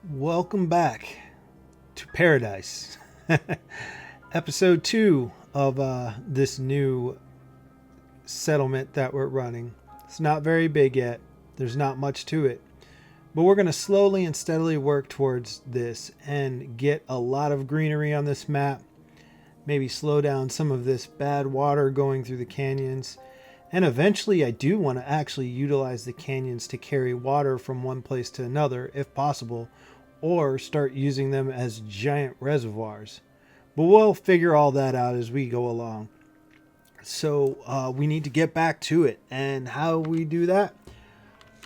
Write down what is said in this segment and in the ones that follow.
Welcome back to Paradise. Episode 2 of this new settlement that we're running. It's not very big yet. There's not much to it. But we're going to slowly and steadily work towards this and get a lot of greenery on this map. Maybe slow down some of this bad water going through the canyons. And eventually I do want to actually utilize the canyons to carry water from one place to another if possible, or start using them as giant reservoirs. But we'll figure all that out as we go along. So we need to get back to it. And how we do that?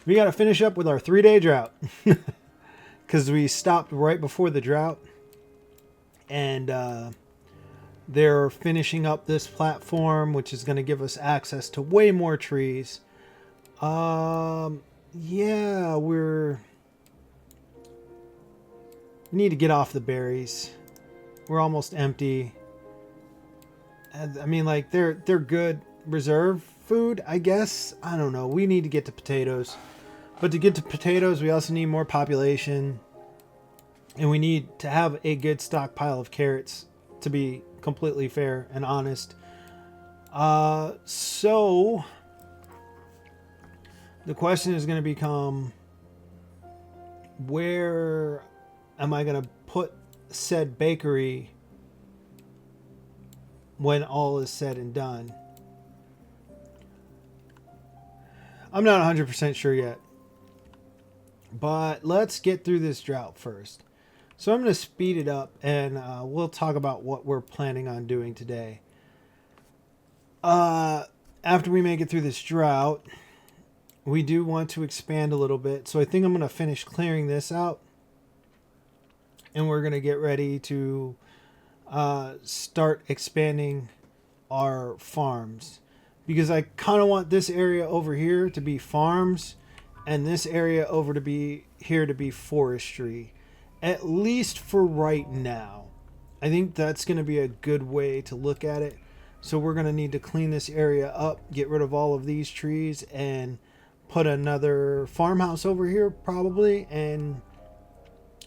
We got to finish up with our 3-day drought. Because we stopped right before the drought. And they're finishing up this platform, which is going to give us access to way more trees. Yeah, we need to get off the berries. We're almost empty. I mean, like, they're good reserve food, I guess. I don't know. We need to get to potatoes. But to get to potatoes, we also need more population. And we need to have a good stockpile of carrots, to be completely fair and honest. So the question is going to become, where am I going to put said bakery when all is said and done? I'm not 100% sure yet. But let's get through this drought first. So I'm going to speed it up, and we'll talk about what we're planning on doing today. After we make it through this drought, we do want to expand a little bit. So I think I'm going to finish clearing this out. And we're going to get ready to start expanding our farms. Because I kind of want this area over here to be farms, and this area over to be here to be forestry. At least for right now. I think that's going to be a good way to look at it. So we're going to need to clean this area up, get rid of all of these trees, and put another farmhouse over here probably, and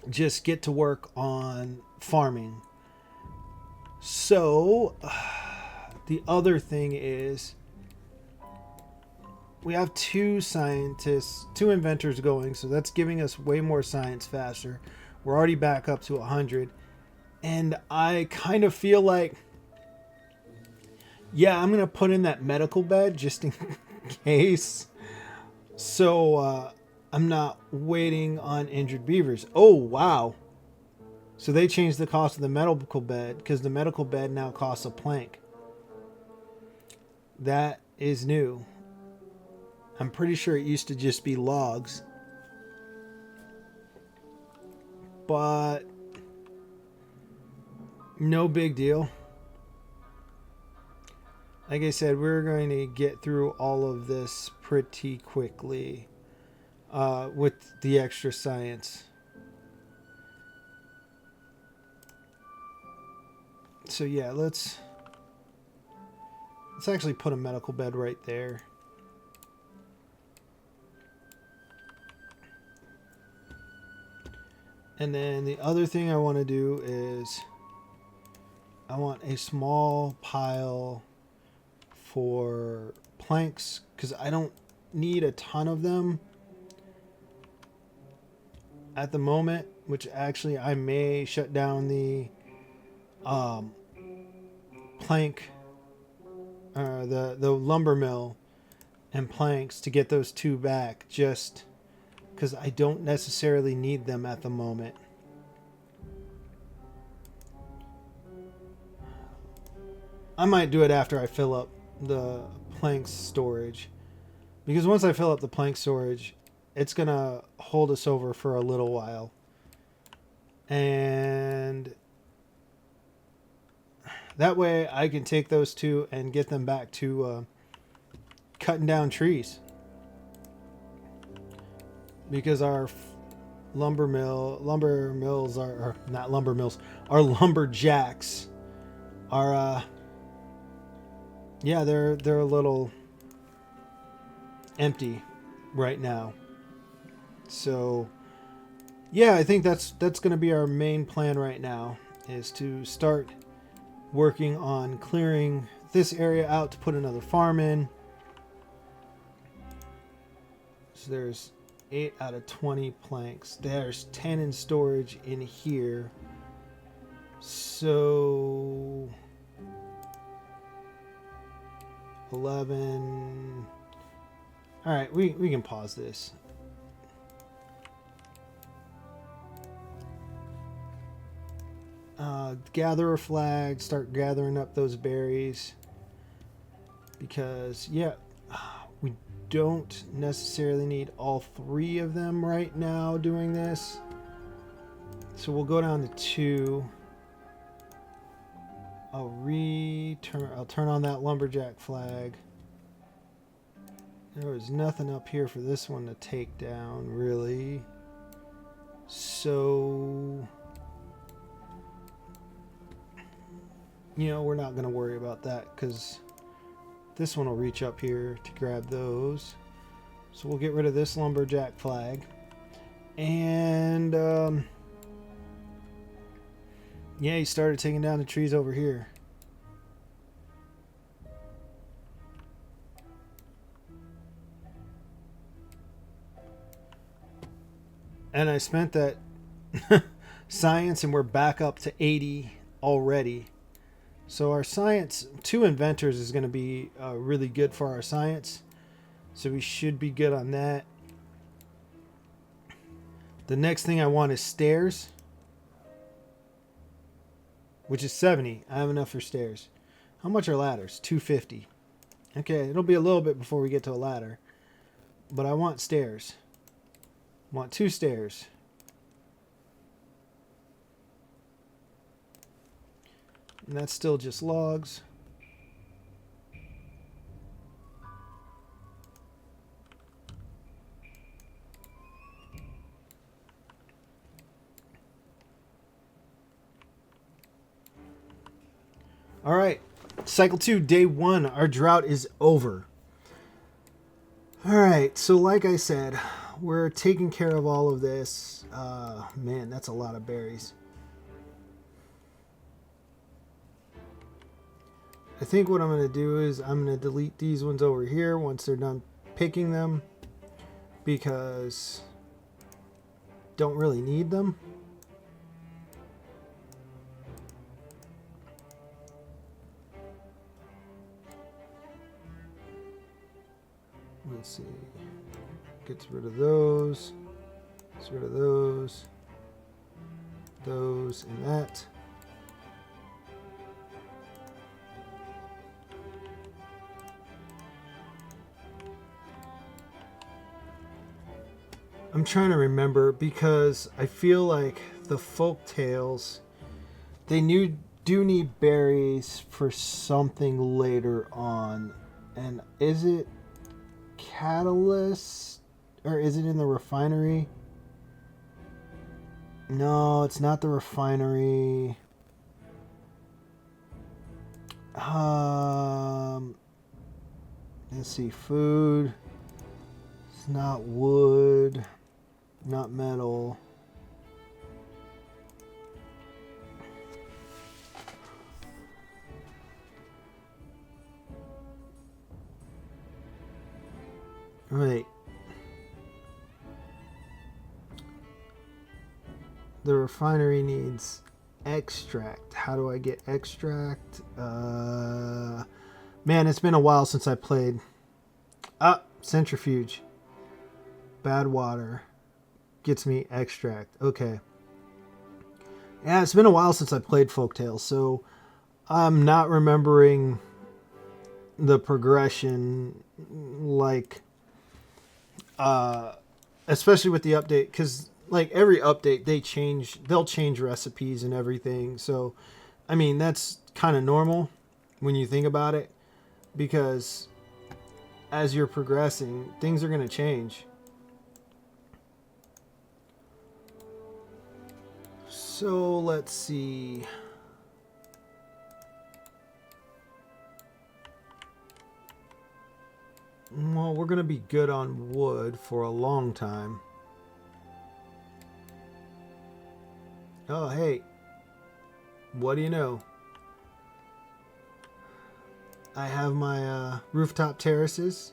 just get to work on farming. So the other thing is, we have two inventors going, so that's giving us way more science faster. We're already back up to 100. And I kind of feel like, yeah, I'm going to put in that medical bed just in case. So I'm not waiting on injured beavers. Oh, wow. So they changed the cost of the medical bed, because the medical bed now costs a plank. That is new. I'm pretty sure it used to just be logs. But no big deal. Like I said, we're going to get through all of this pretty quickly with the extra science. So yeah, let's actually put a medical bed right there. And then the other thing I want to do is I want a small pile for planks, because I don't need a ton of them at the moment, which actually I may shut down the plank, the lumber mill and planks to get those two back, just because I don't necessarily need them at the moment. I might do it after I fill up the plank storage. Because once I fill up the plank storage, it's going to hold us over for a little while. And that way I can take those two and get them back to cutting down trees. Because our lumberjacks are yeah, they're a little empty right now. So Yeah, I think that's going to be our main plan right now, is to start working on clearing this area out to put another farm in. So there's 8 out of 20 planks. There's 10 in storage in here. So 11. All right, we can pause this. Gather a flag, start gathering up those berries, because yeah, we don't necessarily need all 3 of them right now doing this, so we'll go down to 2. I'll turn on that lumberjack flag. There was nothing up here for this one to take down, really, so you know, we're not going to worry about that, because this one will reach up here to grab those. So we'll get rid of this lumberjack flag. And, yeah, he started taking down the trees over here. And I spent that science, and we're back up to 80 already. So our science, 2 inventors is going to be really good for our science. So we should be good on that. The next thing I want is stairs, which is 70. I have enough for stairs. How much are ladders? 250. Okay, it'll be a little bit before we get to a ladder. But I want stairs. I want 2 stairs. And that's still just logs. All right, cycle 2, day 1. Our drought is over. All right, so like I said, we're taking care of all of this. Man, that's a lot of berries. I think what I'm going to do is I'm going to delete these ones over here once they're done picking them, because don't really need them. Let's see. Gets rid of those. Gets rid of those. Those and that. I'm trying to remember, because I feel like the folk tales, they do need berries for something later on. And is it catalyst, or is it in the refinery? No, it's not the refinery. Let's see, food. It's not wood. Not metal. Right. The refinery needs extract. How do I get extract? Man, it's been a while since I played. Centrifuge. Bad water. Gets me extract. Okay. Yeah, it's been a while since I played Folktales, so I'm not remembering the progression, like, especially with the update, because like every update they'll change recipes and everything. So, I mean, that's kind of normal when you think about it, because as you're progressing, things are going to change. So let's see. Well, we're going to be good on wood for a long time. Oh, hey. What do you know? I have my rooftop terraces.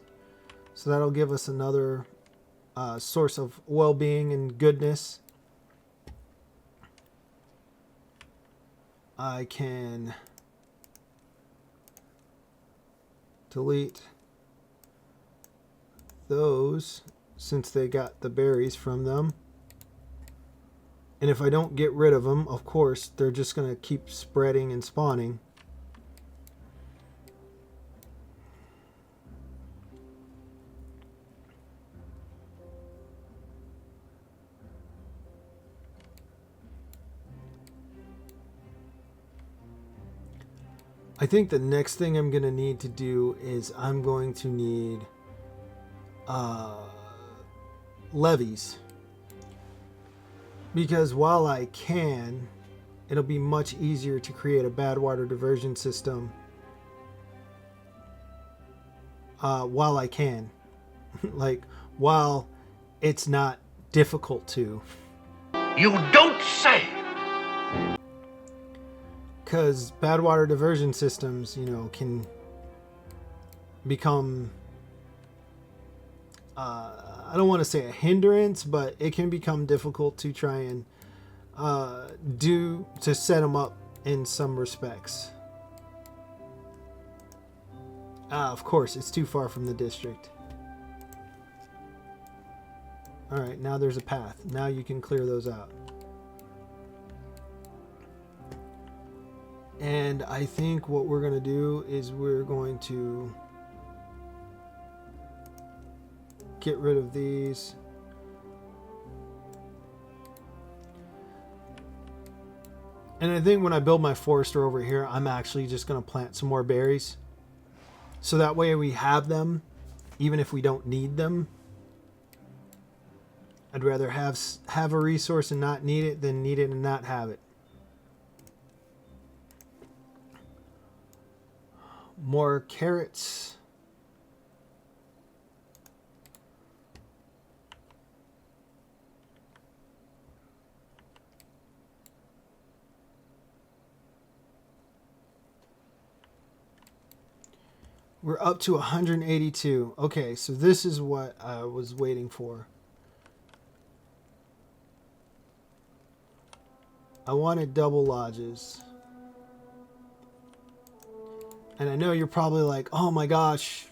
So that'll give us another source of well-being and goodness. I can delete those since they got the berries from them. And if I don't get rid of them, of course, they're just going to keep spreading and spawning. I think the next thing I'm going to need to do is I'm going to need levees. Because while I can, it'll be much easier to create a bad water diversion system while I can. Like, while it's not difficult to. You don't say! Because bad water diversion systems, you know, can become, I don't want to say a hindrance, but it can become difficult to try and to set them up in some respects. Of course, it's too far from the district. Alright, now there's a path. Now you can clear those out. And I think what we're going to do is we're going to get rid of these. And I think when I build my forester over here, I'm actually just going to plant some more berries. So that way we have them, even if we don't need them. I'd rather have a resource and not need it than need it and not have it. More carrots. We're up to 182. Okay, so this is what I was waiting for. I wanted double lodges. And I know you're probably like, oh my gosh,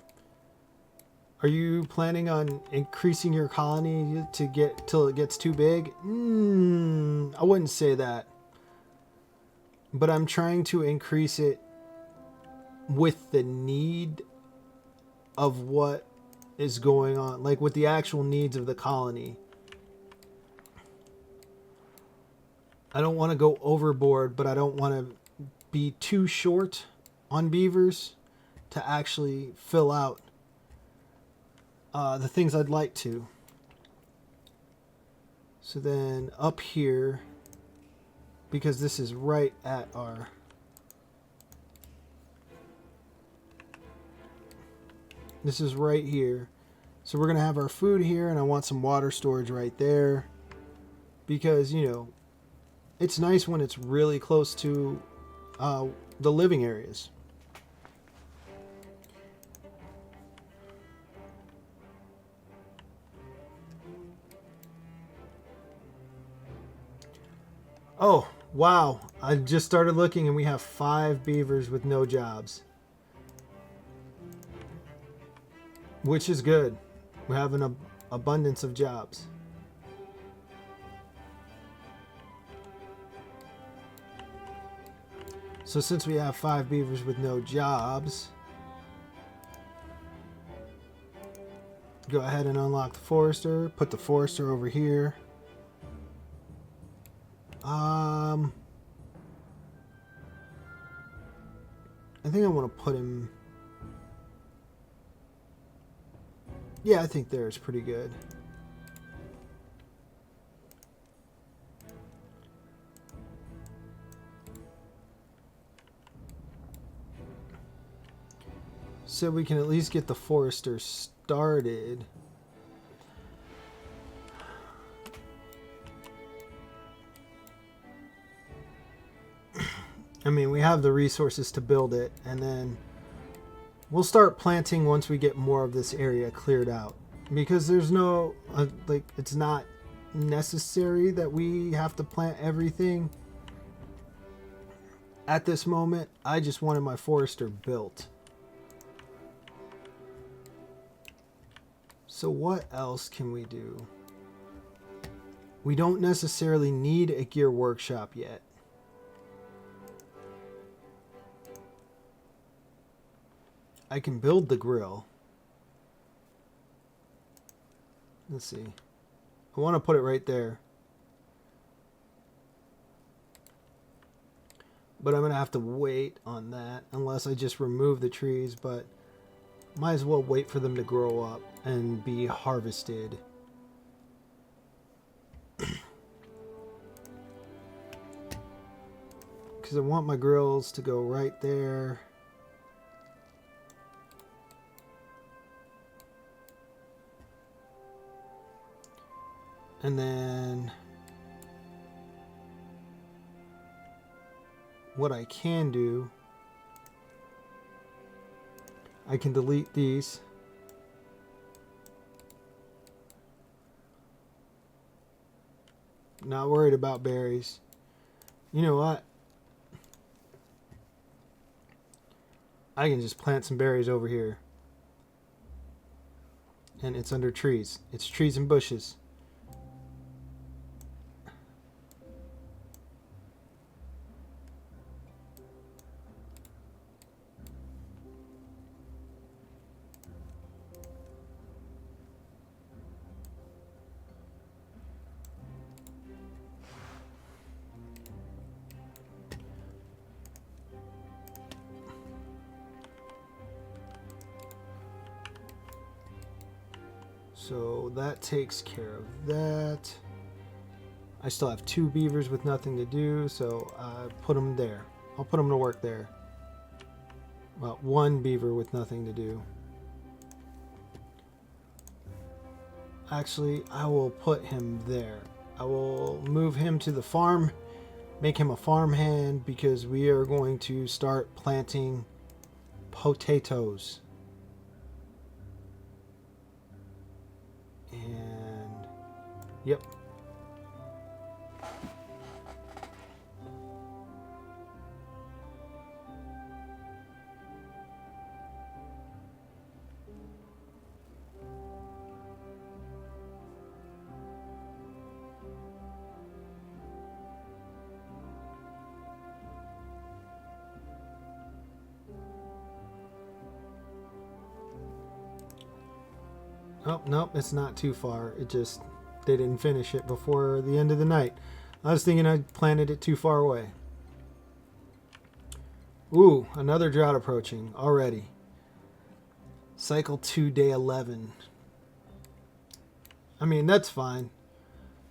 are you planning on increasing your colony to get till it gets too big? I wouldn't say that. But I'm trying to increase it with the need of what is going on, like with the actual needs of the colony. I don't want to go overboard, but I don't want to be too short on beavers to actually fill out the things I'd like to. So then up here, because this is right at our this is right here, so we're gonna have our food here, and I want some water storage right there, because you know it's nice when it's really close to the living areas. Oh, wow. I just started looking and we have 5 beavers with no jobs. Which is good. We have an abundance of jobs. So since we have 5 beavers with no jobs, go ahead and unlock the forester. Put the forester over here. I think I want to put him... Yeah, I think there is pretty good. So we can at least get the forester started. I mean, we have the resources to build it, and then we'll start planting once we get more of this area cleared out. Because there's no, like, it's not necessary that we have to plant everything at this moment. I just wanted my forester built. So what else can we do? We don't necessarily need a gear workshop yet. I can build the grill. Let's see. I want to put it right there. But I'm going to have to wait on that unless I just remove the trees, but might as well wait for them to grow up and be harvested. Because I want my grills to go right there. And then what I can do, I can delete these. Not worried about berries. You know what? I can just plant some berries over here. And it's under trees. It's trees and bushes. So that takes care of that. I still have 2 beavers with nothing to do, so I put them there. I'll put them to work there. Well, 1 beaver with nothing to do. Actually, I will put him there. I will move him to the farm, make him a farmhand, because we are going to start planting potatoes. And yep. Oh, nope, it's not too far. It just, they didn't finish it before the end of the night. I was thinking I planted it too far away. Ooh, another drought approaching already. Cycle 2, day 11. I mean, that's fine.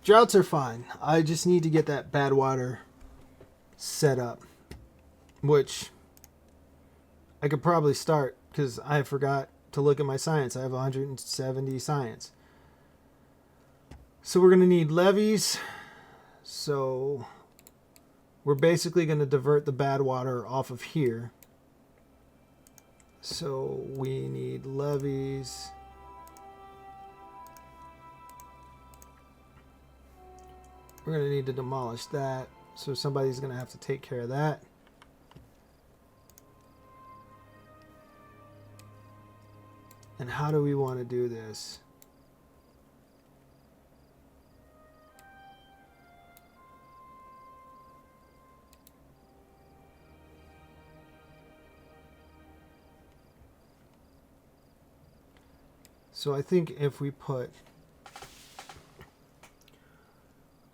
Droughts are fine. I just need to get that bad water set up. Which I could probably start because I forgot to look at my science. I have 170 science. So we're going to need levees. So we're basically going to divert the bad water off of here. So we need levees. We're going to need to demolish that. So somebody's going to have to take care of that. And how do we want to do this? So I think if we put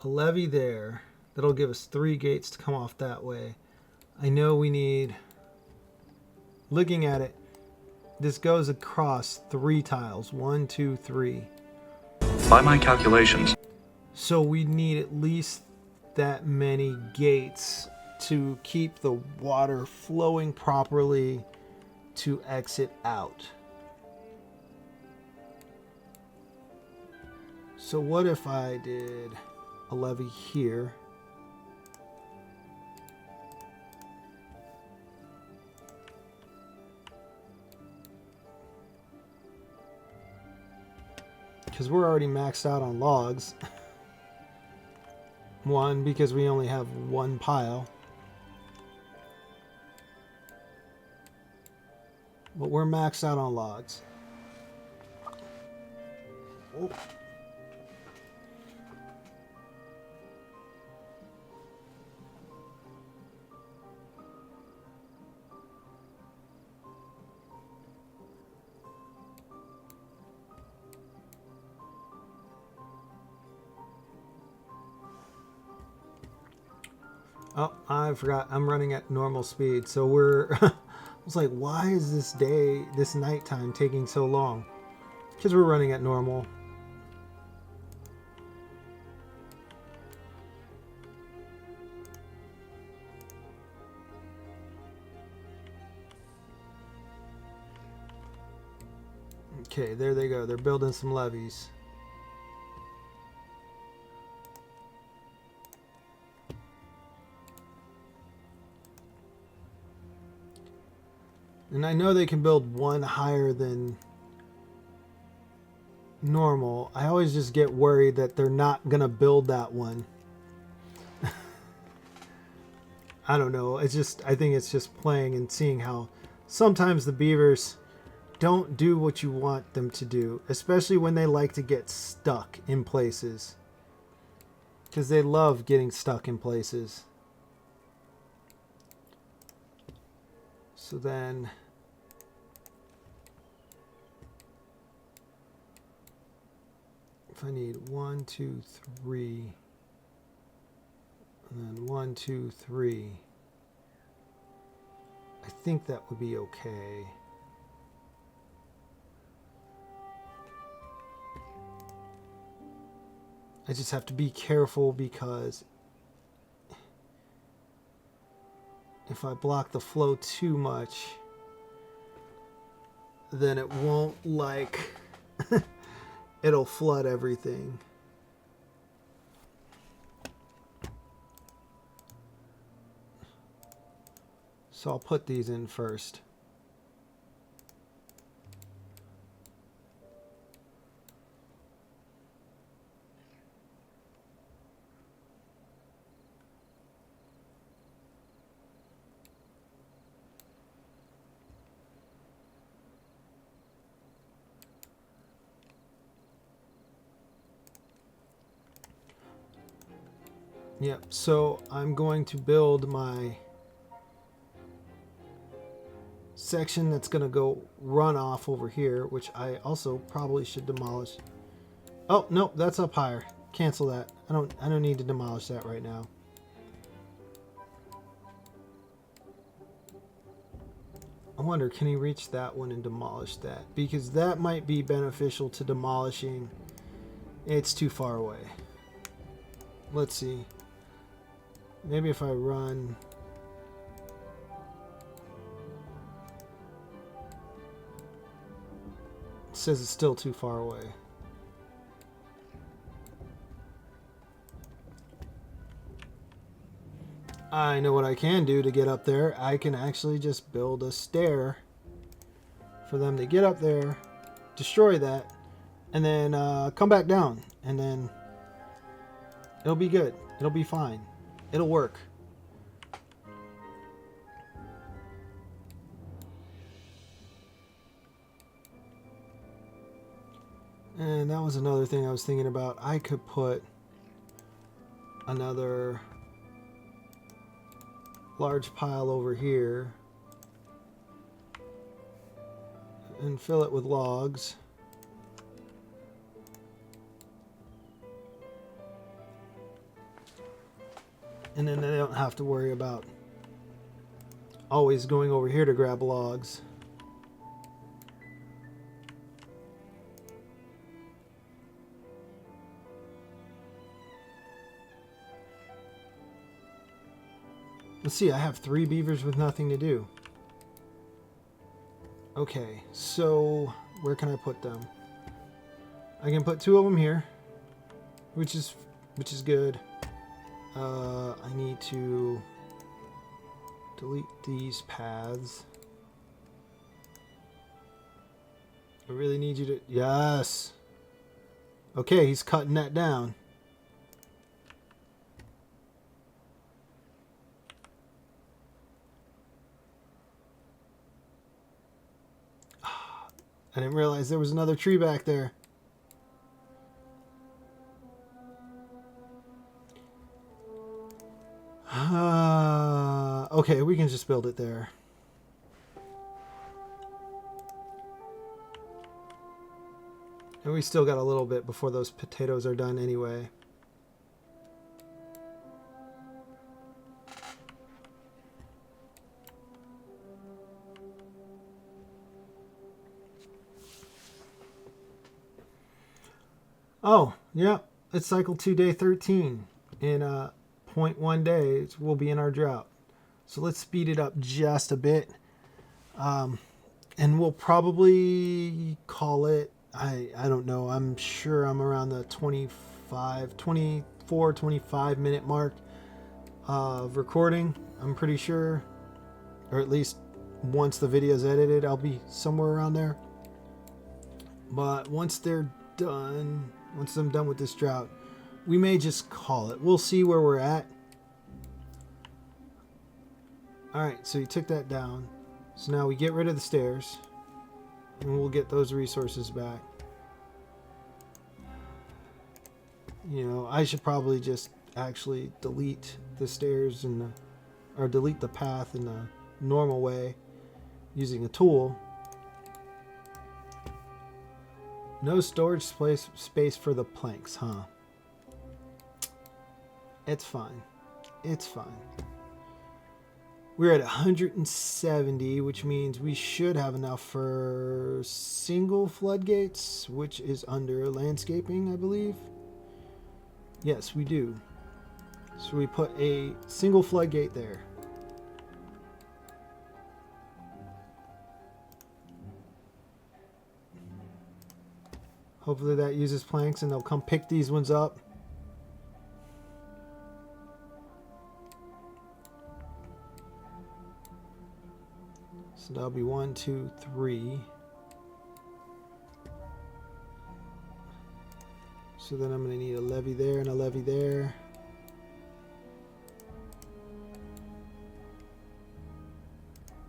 a levee there, that'll give us 3 gates to come off that way. I know we need, looking at it, this goes across 3 tiles. 1, 2, 3. By my calculations. So we need at least that many gates to keep the water flowing properly to exit out. So what if I did a levee here? because we're already maxed out on logs. One, because we only have one pile. But we're maxed out on logs. Oh. Oh, I forgot. I'm running at normal speed. So we're... I was like, why is this nighttime taking so long? Because we're running at normal. Okay, there they go. They're building some levees. And I know they can build one higher than normal. I always just get worried that they're not going to build that one. I don't know. It's just, I think it's just playing and seeing how sometimes the beavers don't do what you want them to do, especially when they like to get stuck in places. Because they love getting stuck in places. So then... if I need 1, 2, 3... and then 1, 2, 3... I think that would be okay. I just have to be careful because if I block the flow too much, then it won't it'll flood everything. So I'll put these in first. Yep, so I'm going to build my section that's going to go run off over here, which I also probably should demolish. Oh, no, that's up higher. Cancel that. I don't need to demolish that right now. I wonder, can he reach that one and demolish that? Because that might be beneficial to demolishing. It's too far away. Let's see. Maybe if I run... it says it's still too far away. I know what I can do to get up there. I can actually just build a stair for them to get up there, destroy that, and then come back down. And then it'll be good. It'll be fine. It'll work. And that was another thing I was thinking about. I could put another large pile over here and fill it with logs. And then I don't have to worry about always going over here to grab logs. Let's see, I have 3 beavers with nothing to do. Okay, so where can I put them? I can put 2 of them here, which is good. I need to delete these paths. I really need you to... yes! Okay, he's cutting that down. I didn't realize there was another tree back there. Okay, we can just build it there. And we still got a little bit before those potatoes are done anyway. Oh, yeah, it's cycle 2, day 13. In 0.1 days, we'll be in our drought. So let's speed it up just a bit. And we'll probably call it, I don't know, I'm sure I'm around the 24, 25 minute mark of recording. I'm pretty sure, or at least once the video's edited, I'll be somewhere around there. But once they're done, once I'm done with this drought, we may just call it. We'll see where we're at. Alright, so you took that down. So now we get rid of the stairs. And we'll get those resources back. You know, I should probably just actually delete the stairs and or delete the path in the normal way using a tool. No storage space for the planks, huh? It's fine. It's fine. We're at 170, which means we should have enough for single floodgates, which is under landscaping, I believe. Yes, we do. So we put a single floodgate there. Hopefully that uses planks and they'll come pick these ones up. So that'll be 1, 2, 3. So then I'm going to need a levee there and a levee there.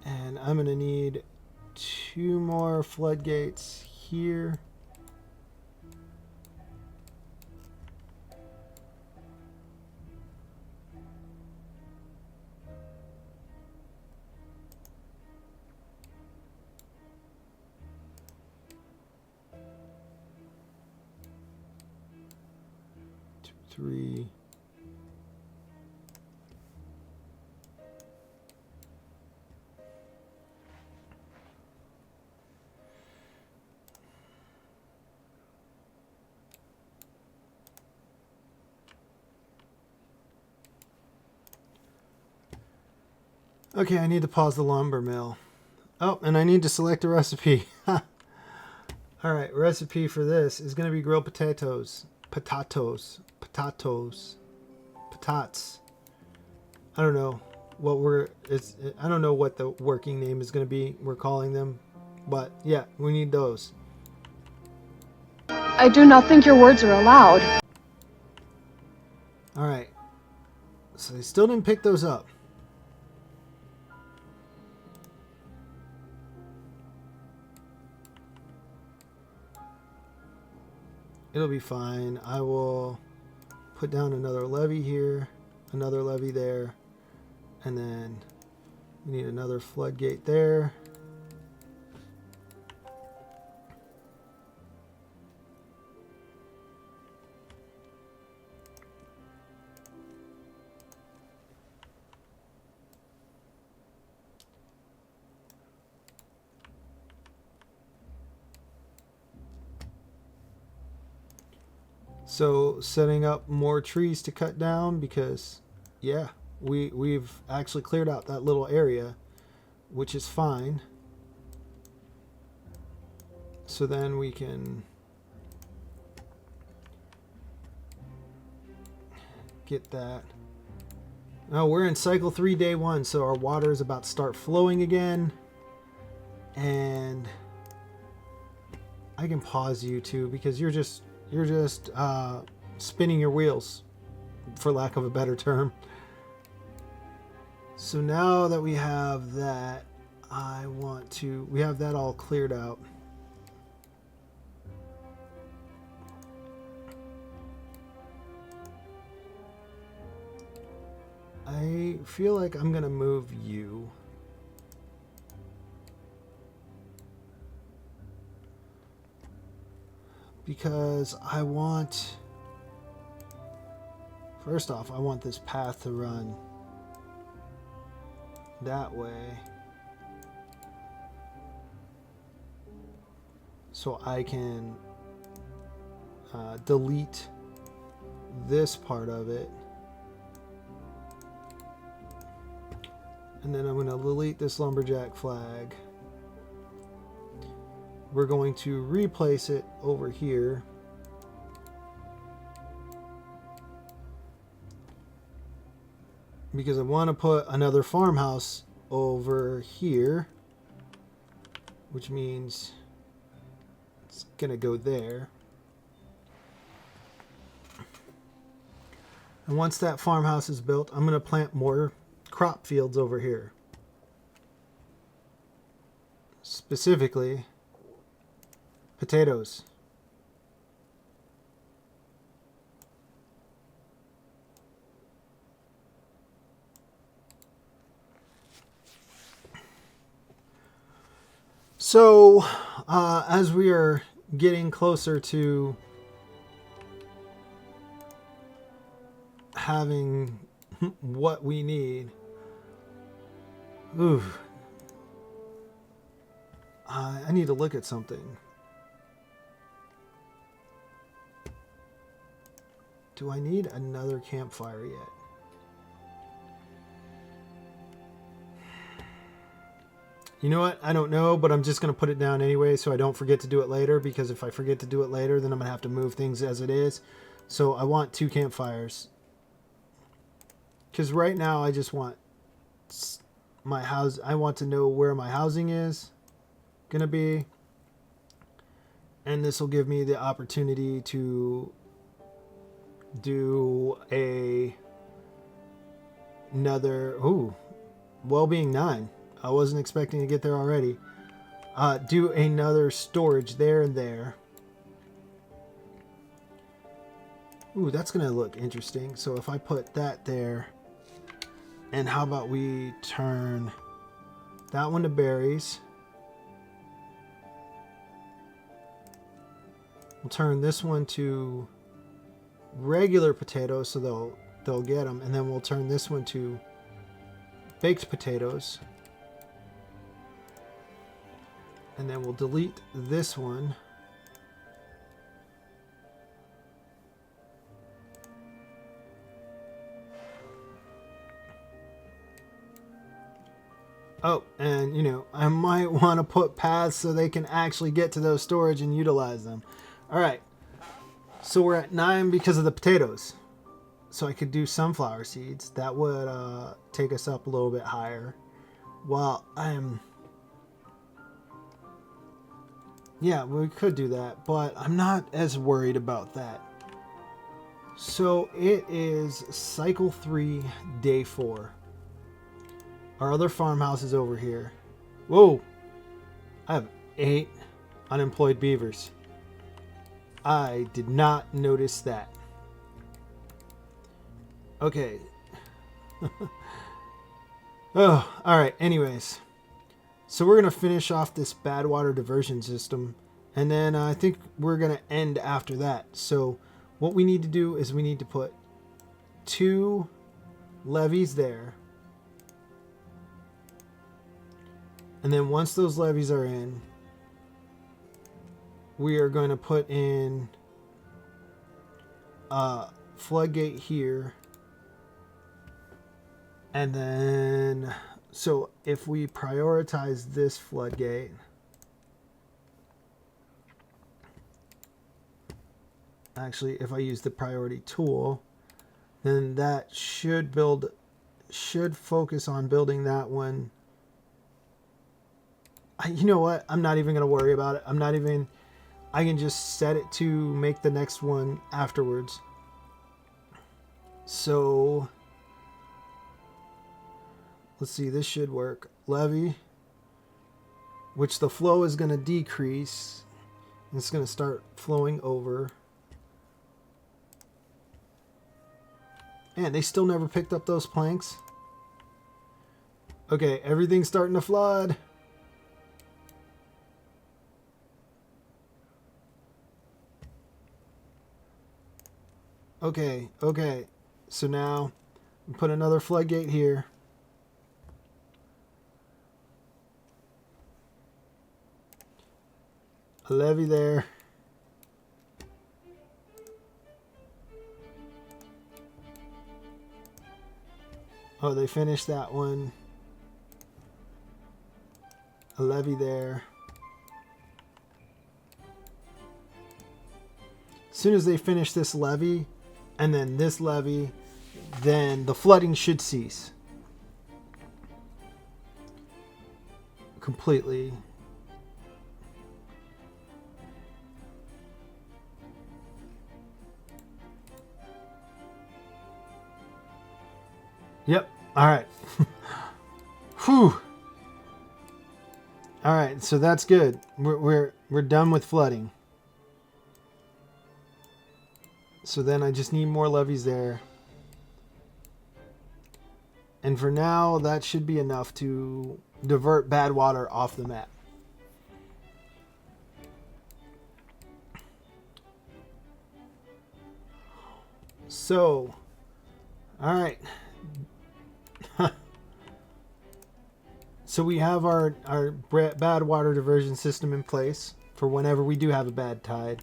And I'm going to need 2 more floodgates here. Three. Okay, I need to pause the lumber mill. Oh, and I need to select a recipe. Alright, recipe for this is going to be grilled potatoes. Potatoes. I don't know what I don't know what the working name is going to be. We're calling them, but yeah, we need those. I do not think your words are allowed. All right. So they still didn't pick those up. It'll be fine. I will put down another levee here, another levee there, and then we need another floodgate there. So setting up more trees to cut down because, yeah, we've actually cleared out that little area, which is fine. So then we can get that. Now we're in cycle 3, day 1, so our water is about to start flowing again. And I can pause you too because you're just You're just spinning your wheels, for lack of a better term. So now that we have that, we have that all cleared out. I feel like I'm gonna move you. Because I want, first off, I want this path to run that way. So I can delete this part of it. And then I'm going to delete this lumberjack flag. We're going to replace it over here. Because I want to put another farmhouse over here. Which means it's going to go there. And once that farmhouse is built, I'm going to plant more crop fields over here. Specifically, potatoes. So, as we are getting closer to having what we need, I need to look at something. Do I need another campfire yet? You know what? I don't know, but I'm just going to put it down anyway so I don't forget to do it later, because if I forget to do it later, then I'm going to have to move things as it is. So I want 2 campfires. Because right now I just want my house. I want to know where my housing is going to be. And this will give me the opportunity to do another, well-being 9. I wasn't expecting to get there already. Do another storage there and there. Ooh, that's going to look interesting. So if I put that there, and how about we turn that one to berries. We'll turn this one to regular potatoes so they'll get them, and then we'll turn this one to baked potatoes. And then we'll delete this one. Oh, and I might want to put paths so they can actually get to those storage and utilize them. All right. So we're at 9 because of the potatoes. So I could do sunflower seeds. That would take us up a little bit higher. Well, yeah, we could do that, but I'm not as worried about that. So it is cycle 3, day 4. Our other farmhouse is over here. Whoa! I have 8 unemployed beavers. I did not notice that. Okay. Oh, alright, anyways. So we're going to finish off this bad water diversion system. And then I think we're going to end after that. So what we need to do is we need to put 2 levees there. And then once those levees are in, we are going to put in a floodgate here. And then, so if we prioritize this floodgate, actually, if I use the priority tool, then that should focus on building that one. You know what? I'm not even going to worry about it. I'm not even, I can just set it to make the next one afterwards. So let's see, this should work. Levee, which the flow is going to decrease. It's going to start flowing over. And they still never picked up those planks. Okay, everything's starting to flood. Okay. So now put another floodgate here. A levee there. Oh, they finished that one. A levee there. As soon as they finish this levee and then this levee, then the flooding should cease completely. Yep. All right. Whew. All right. So that's good. We're done with flooding. So then I just need more levees there. And for now, that should be enough to divert bad water off the map. So, all right. So we have our bad water diversion system in place for whenever we do have a bad tide.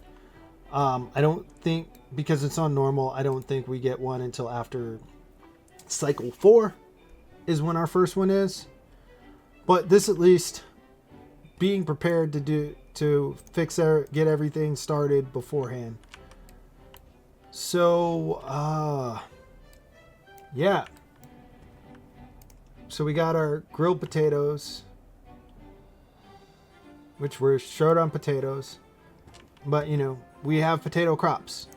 I don't think, because it's on normal, I don't think we get one until after cycle 4 is when our first one is. But this, at least, being prepared to get everything started beforehand. So, yeah. So we got our grilled potatoes, which we're short on potatoes, but you know, we have potato crops.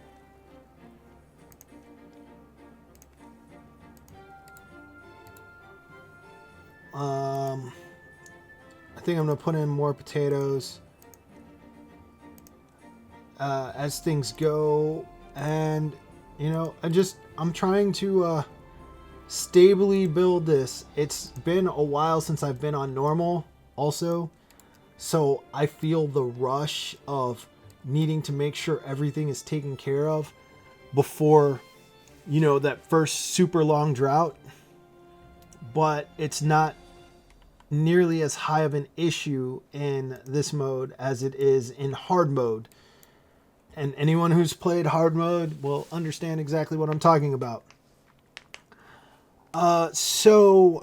I think I'm gonna put in more potatoes as things go, and you know, I'm trying to stably build this. It's been a while since I've been on normal also, so I feel the rush of needing to make sure everything is taken care of before, you know, that first super long drought. But it's not nearly as high of an issue in this mode as it is in hard mode, and anyone who's played hard mode will understand exactly what I'm talking about. So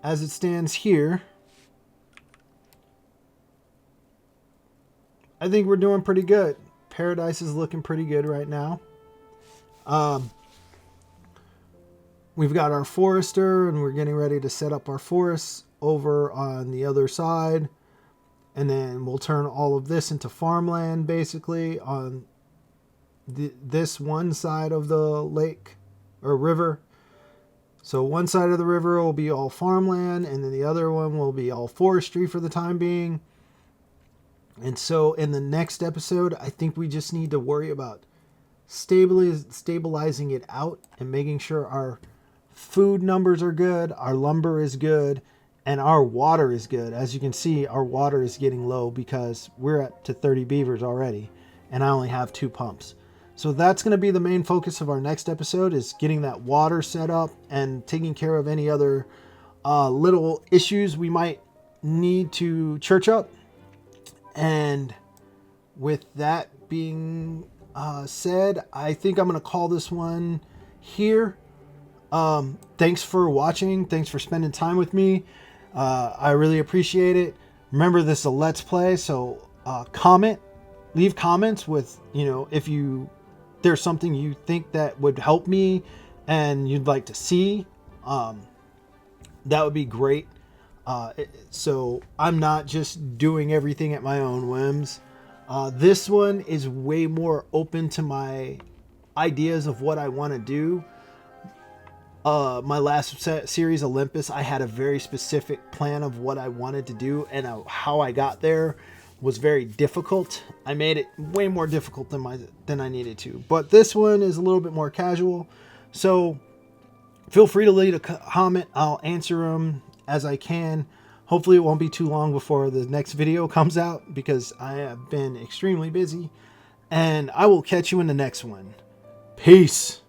as it stands here, I think we're doing pretty good. Paradise is looking pretty good right now. We've got our forester, and we're getting ready to set up our forests over on the other side. And then we'll turn all of this into farmland, basically, on this one side of the lake or river. So one side of the river will be all farmland, and then the other one will be all forestry for the time being. And so in the next episode, I think we just need to worry about stabilizing it out and making sure our food numbers are good, our lumber is good, and our water is good. As you can see, our water is getting low because we're up to 30 beavers already, and I only have 2 pumps. So that's going to be the main focus of our next episode, is getting that water set up and taking care of any other little issues we might need to church up. And with that being said, I think I'm going to call this one here. Thanks for watching. Thanks for spending time with me. I really appreciate it. Remember, this is a Let's Play, so leave comments with, you know, if there's something you think that would help me and you'd like to see. that would be great. So I'm not just doing everything at my own whims. This one is way more open to my ideas of what I want to do. My last series, Olympus, I had a very specific plan of what I wanted to do, and how I got there was very difficult. I made it way more difficult than I needed to. But this one is a little bit more casual. So feel free to leave a comment. I'll answer them as I can. Hopefully it won't be too long before the next video comes out, because I have been extremely busy. And I will catch you in the next one. Peace.